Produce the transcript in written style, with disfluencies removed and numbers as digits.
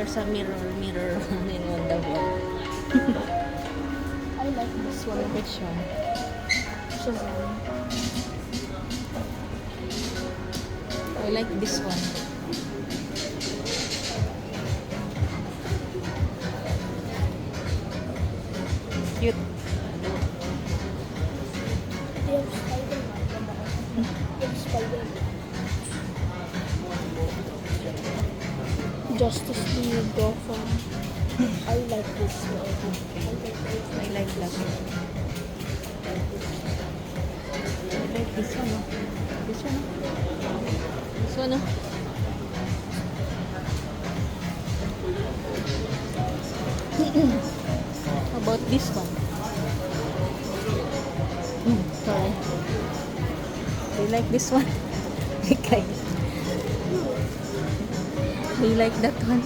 sa mirror in the wall. I like this one. Which one? Shazam. I like this one. Cute. They have Spider-Man. They have Spider-Man. Justice League, Gotham. I like this one. I like that one. I like this one. Oh. This one. Oh. This one. Oh. How about this one? Sorry. Do you like this one? Okay. Do you like that one?